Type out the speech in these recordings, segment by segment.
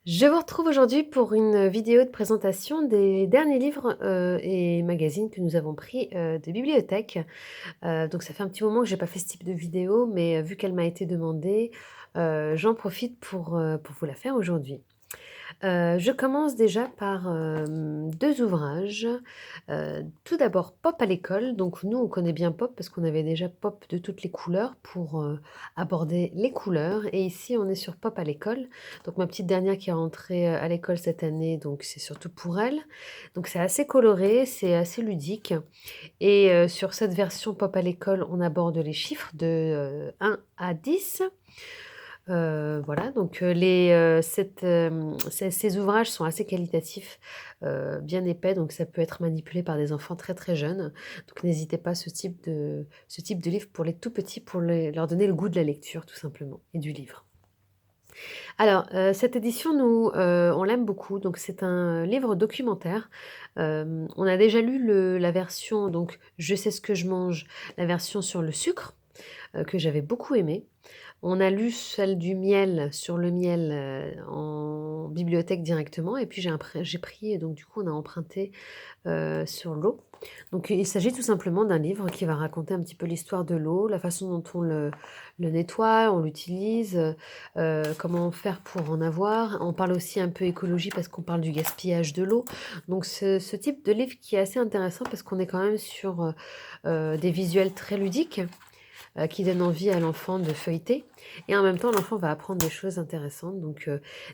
Je vous retrouve aujourd'hui pour une vidéo de présentation des derniers livres, et magazines que nous avons pris, de bibliothèque. Donc ça fait un petit moment que j'ai pas fait ce type de vidéo, mais vu qu'elle m'a été demandée, j'en profite pour vous la faire aujourd'hui. Je commence déjà par, 2 ouvrages. Tout d'abord Pop à l'école, donc nous on connaît bien Pop parce qu'on avait déjà Pop de toutes les couleurs pour, aborder les couleurs et ici on est sur Pop à l'école. Donc ma petite dernière qui est rentrée, à l'école cette année, donc c'est surtout pour elle. Donc c'est assez coloré, c'est assez ludique et sur cette version Pop à l'école, on aborde les chiffres de, 1 à 10. Voilà, donc ces ouvrages sont assez qualitatifs, bien épais, donc ça peut être manipulé par des enfants très, très jeunes. Donc n'hésitez pas, ce type de livre pour les tout petits, pour leur donner le goût de la lecture tout simplement et du livre. Alors, cette édition, nous, on l'aime beaucoup, donc c'est un livre documentaire. On a déjà lu la version donc «Je sais ce que je mange», la version sur le sucre, que j'avais beaucoup aimée. On a lu celle du miel, sur le miel, en bibliothèque directement et puis j'ai pris donc du coup on a emprunté, sur l'eau. Donc il s'agit tout simplement d'un livre qui va raconter un petit peu l'histoire de l'eau, la façon dont on le nettoie, on l'utilise, comment faire pour en avoir. On parle aussi un peu écologie parce qu'on parle du gaspillage de l'eau. Donc ce type de livre qui est assez intéressant parce qu'on est quand même sur, des visuels très ludiques, qui donne envie à l'enfant de feuilleter et en même temps l'enfant va apprendre des choses intéressantes donc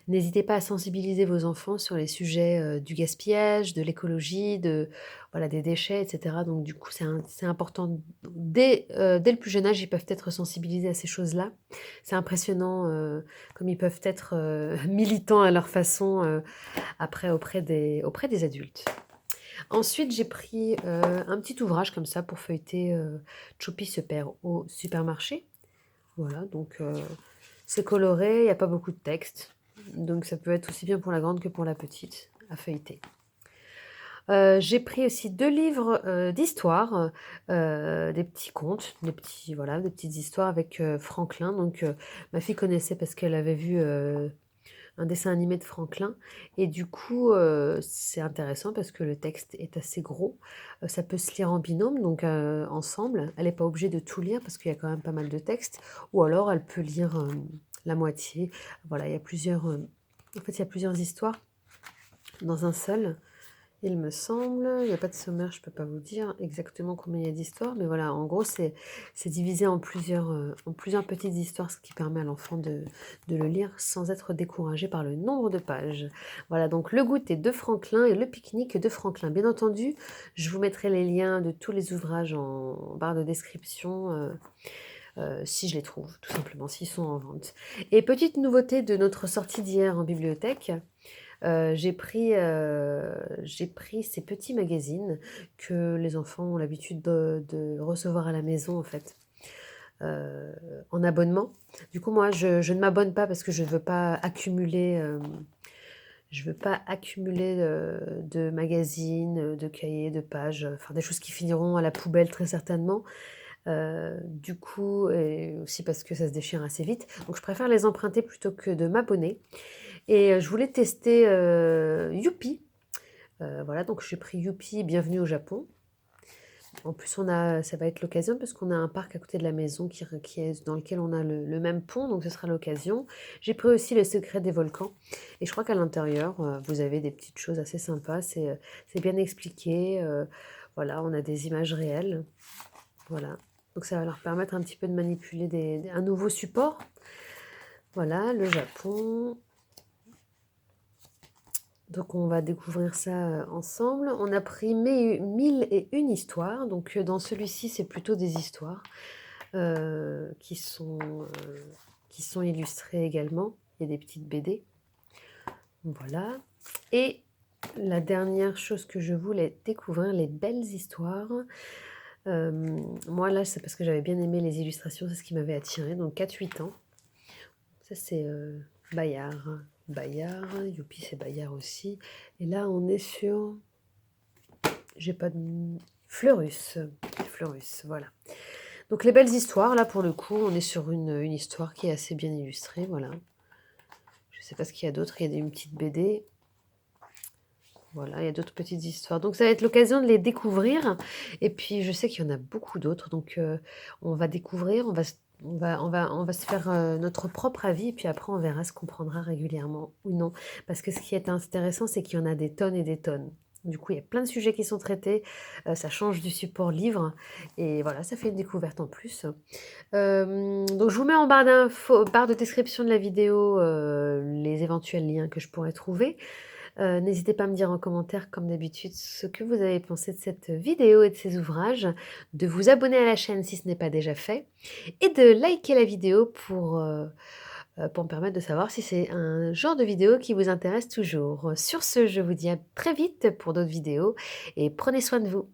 n'hésitez pas à sensibiliser vos enfants sur les sujets, du gaspillage, de l'écologie, voilà, des déchets et cetera donc du coup c'est important dès le plus jeune âge, ils peuvent être sensibilisés à ces choses-là. C'est impressionnant, comme ils peuvent être, militants à leur façon, après auprès des adultes. Ensuite, j'ai pris, un petit ouvrage comme ça pour feuilleter, Choupi se perd au supermarché. Voilà, donc c'est coloré, il y a pas beaucoup de texte, donc ça peut être aussi bien pour la grande que pour la petite à feuilleter. J'ai pris aussi 2 livres, d'histoire, des petits contes, des petites histoires avec, Franklin. Donc ma fille connaissait parce qu'elle avait vu, un dessin animé de Franklin et du coup, c'est intéressant parce que le texte est assez gros. Ça peut se lire en binôme, donc ensemble. Elle n'est pas obligée de tout lire parce qu'il y a quand même pas mal de textes ou alors elle peut lire, la moitié. Voilà, il y a plusieurs histoires dans un seul, il me semble. Il y a pas de sommaire, je peux pas vous dire exactement combien il y a d'histoires, mais voilà, en gros, c'est divisé en plusieurs petites histoires, ce qui permet à l'enfant de le lire sans être découragé par le nombre de pages. Voilà, donc Le goûter de Franklin et Le pique-nique de Franklin. Bien entendu, je vous mettrai les liens de tous les ouvrages en barre de description, si je les trouve, tout simplement, s'ils sont en vente. Et petite nouveauté de notre sortie d'hier en bibliothèque, j'ai pris ces petits magazines que les enfants ont l'habitude de recevoir à la maison, en fait, heu, en abonnement. Du coup, moi, je ne m'abonne pas parce que je veux pas accumuler, de magazines, de cahiers, de pages, enfin des choses qui finiront à la poubelle très certainement. Du coup et aussi parce que ça se déchire assez vite. Donc je préfère les emprunter plutôt que de m'abonner et je voulais tester, Youpi. Voilà, donc j'ai pris Youpi, Bienvenue au Japon. En plus, ça va être l'occasion parce qu'on a un parc à côté de la maison qui est dans lequel on a le même pont, donc ce sera l'occasion. J'ai pris aussi Le secret des volcans et je crois qu'à l'intérieur, vous avez des petites choses assez sympas. C'est bien expliqué, voilà, on a des images réelles, voilà. Donc ça va leur permettre un petit peu de manipuler un nouveau support. Voilà, le Japon. Donc on va découvrir ça, ensemble. On a pris mille et une histoires, donc dans celui-ci, c'est plutôt des histoires, qui sont illustrées également. Il y a des petites BD, voilà et la dernière chose que je voulais découvrir, les belles histoires. Moi là, c'est parce que j'avais bien aimé les illustrations, c'est ce qui m'avait attirée, donc 4-8 ans. Ça, c'est Bayard. Bayard, Youpi, c'est Bayard aussi. Et là, on est sur. J'ai pas de. Fleurus. Fleurus, voilà. Donc, les belles histoires, là, pour le coup, on est sur une histoire qui est assez bien illustrée, voilà. Je sais pas ce qu'il y a d'autre. Il y a une petite BD. Voilà, il y a d'autres petites histoires. Donc ça va être l'occasion de les découvrir et puis je sais qu'il y en a beaucoup d'autres donc on va découvrir, on va se faire, notre propre avis et puis après on verra ce qu'on prendra régulièrement ou non. Parce que ce qui est intéressant, c'est qu'il y en a des tonnes et des tonnes. Du coup, il y a plein de sujets qui sont traités, ça change du support livre et voilà, ça fait une découverte en plus. Donc je vous mets en barre de description de la vidéo, les éventuels liens que je pourrais trouver. N'hésitez pas à me dire en commentaire, comme d'habitude, ce que vous avez pensé de cette vidéo et de ces ouvrages, de vous abonner à la chaîne si ce n'est pas déjà fait, et de liker la vidéo pour me permettre de savoir si c'est un genre de vidéo qui vous intéresse toujours. Sur ce, je vous dis à très vite pour d'autres vidéos et prenez soin de vous.